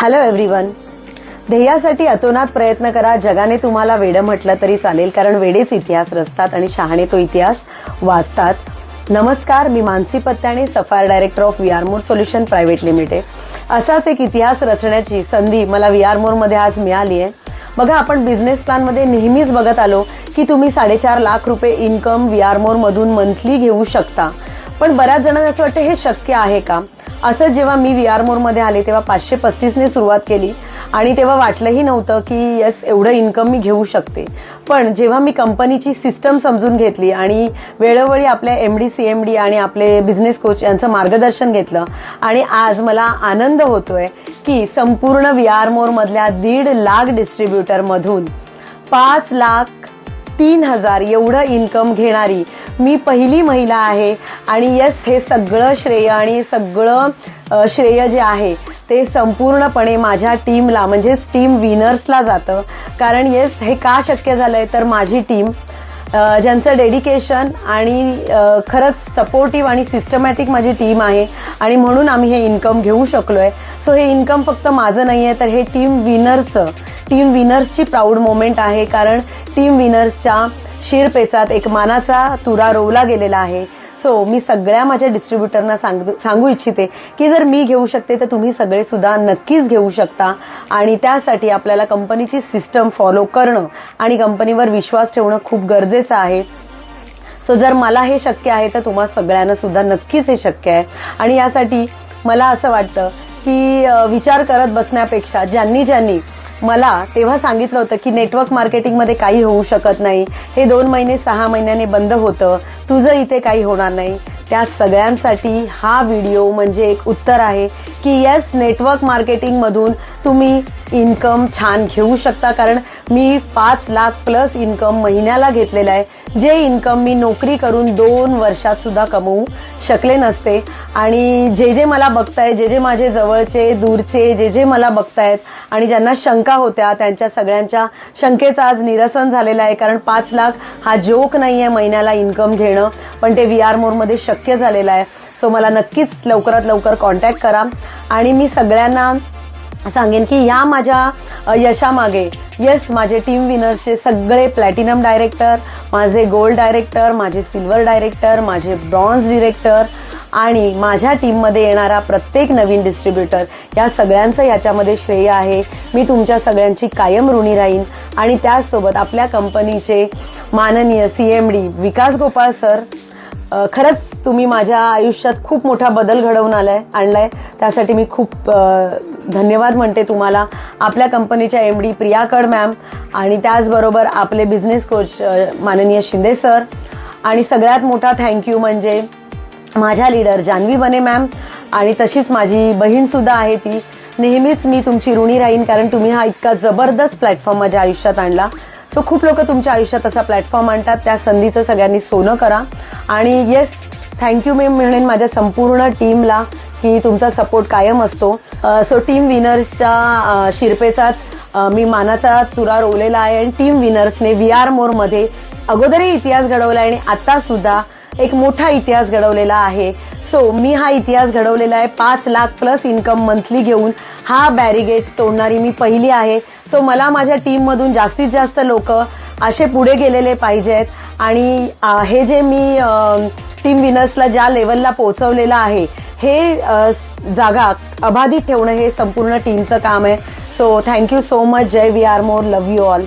Hello everyone. ध्येयासाठी अतोनात प्रयत्न करा. जगाने तुम्हाला वेडं म्हटलं तरी चालेल, कारण वेडेच इतिहास रचतात आणि शहाणे तो इतिहास वाचतात. नमस्कार, मी मानसी पत्त्याने, sapphire director of V R more solution private limited. असाच एक इतिहास रचण्याची संधी मला व्ही आर मोर मध्ये आज मिळाली आहे. बघा, आपण बिझनेस प्लॅन मध्ये नेहमीच बघत आलो की तुम्ही 4.5 लाख रुपये इन्कम व्ही आर मोर मधून मंथली घेऊ शकता. पण बऱ्याच जणांना असं वाटतं हे शक्य आहे का. असं जेव्हा मी व्ही आर मोर मध्ये आले तेव्हा 535 ने सुरुवात केली आणि तेव्हा वाटलंही नव्हतं की यस, एवढं इन्कम मी घेऊ शकते. पण जेव्हा मी कंपनीची सिस्टम समजून घेतली आणि वेळोवेळी आपल्या MD CMD आणि आपले बिझनेस कोच यांचं मार्गदर्शन घेतलं आणि आज मला आनंद होतोय की संपूर्ण व्ही आर मोर मधल्या 1.5 लाख डिस्ट्रीब्युटर मधून 5,03,000 एवढं इन्कम घेणारी मी पहिली महिला आहे. आणि यस, हे सगळं श्रेय आणि सगळं श्रेय जे आहे ते संपूर्णपणे माझ्या टीमला म्हणजेच टीम विनर्सला जातं. कारण यस, हे का शक्य झालंय तर माझी टीम ज्यांचं डेडिकेशन आणि खरंच सपोर्टिव्ह आणि सिस्टमॅटिक माझी टीम आहे आणि म्हणून आम्ही हे इन्कम घेऊ शकलोय. सो हे इन्कम फक्त माझं नाही आहे, तर हे टीम विनर्सची प्राऊड मोमेंट आहे. कारण टीम विनर्सच्या शिरपेचात एक मानाचा तुरा रोवला गेलेला आहे. सो मी सगळ्या माझ्या डिस्ट्रीब्युटरना सांगू इच्छिते की जर मी घेऊ शकते तर तुम्ही सगळे सुद्धा नक्कीच घेऊ शकता. आणि त्यासाठी आपल्याला कंपनीची सिस्टम फॉलो करणं आणि कंपनीवर विश्वास ठेवणं खूप गरजेचं आहे. सो जर मला हे शक्य आहे तर तुम्हा सगळ्यांना सुद्धा नक्कीच हे शक्य आहे. आणि यासाठी मला असं वाटतं की विचार करत बसण्यापेक्षा ज्यांनी मला तेव्हा सांगितलं होतं की नेटवर्क मार्केटिंगमध्ये काही होऊ शकत नाही, हे 2 महिने 6 महिन्याने बंद होतं, तुझं इथे काही होणार नाही, त्या सगळ्यांसाठी हा व्हिडिओ म्हणजे एक उत्तर आहे की येस, नेटवर्क मार्केटिंगमधून तुम्ही इन्कम छान घेऊ शकता. कारण मी 5 लाख प्लस इन्कम महिन्याला घेतलेलं आहे, जे इन्कम मी नोकरी करून 2 वर्षात सुद्धा कमवू शकले नसते. आणि जे मला बघतायत, जे माझे जवळचे दूरचे जे मला बघतायत आणि ज्यांना शंका होत्या, त्यांच्या सगळ्यांच्या शंकेचं आज निरसन झालेलं आहे. कारण 5 लाख हा जोक नाहीये महिन्याला इन्कम घेणं, पण ते व्ही आर मोर मध्ये शक्य झालेलं आहे. सो मला नक्कीच लवकरात लवकर कॉन्टॅक्ट करा. आणि मी सगळ्यांना सांगेन की या माझ्या यशामागे येस, माझे टीम विनर्सचे सगळे प्लॅटिनम डायरेक्टर, माझे गोल्ड डायरेक्टर, माझे सिल्वर डायरेक्टर, माझे ब्रॉन्झ डायरेक्टर आणि माझ्या टीममध्ये येणारा प्रत्येक नवीन डिस्ट्रीब्युटर, या सगळ्यांचं याच्यामध्ये श्रेय आहे. मी तुमच्या सगळ्यांची कायम ऋणी राहीन. आणि त्याचसोबत आपल्या कंपनीचे माननीय CMD विकास गोपाळ सर, खरंच तुम्ही माझ्या आयुष्यात खूप मोठा बदल घडवून आणलाय. त्यासाठी मी खूप धन्यवाद म्हणते तुम्हाला. आपल्या कंपनीच्या MD प्रियाकड मॅम आणि त्याचबरोबर आपले बिझनेस कोच माननीय शिंदे सर. आणि सगळ्यात मोठा थँक्यू म्हणजे माझ्या लीडर जान्हवी बने मॅम. आणि तशीच माझी बहीण सुद्धा आहे, ती नेहमीच मी तुमची ऋणी राहीन, कारण तुम्ही हा इतका जबरदस्त प्लॅटफॉर्म माझ्या आयुष्यात आणला. सो खूप लोक तुमच्या आयुष्यात असा प्लॅटफॉर्म आणतात, त्या संधीचं सगळ्यांनी सोनं करा. आणि येस, थँक्यू मी म्हणेन माझ्या संपूर्ण टीमला की तुमचा सपोर्ट कायम असतो. सो टीम विनर्सच्या शिरपेचात मी मानाचा तुरा रोवलेला आहे. आणि टीम विनर्सने व्ही आर मोर मध्ये अगोदरही इतिहास घडवला आणि आता सुद्धा एक मोठा इतिहास घडवलेला आहे. सो मी हा इतिहास घडवलेला आहे. 5 लाख प्लस इन्कम मंथली घेऊन हा बॅरिगेट तोडणारी मी पहिली आहे. सो मला माझ्या टीममधून जास्तीत जास्त लोक असे पुढे गेलेले पाहिजेत. आणि हे जे मी टीम विनर्सला ज्या लेवलला पोहोचवलेलं आहे, हे जागा अबाधित ठेवणं हे संपूर्ण टीमचं काम आहे. So thank you so much. जय V R More. Love you all.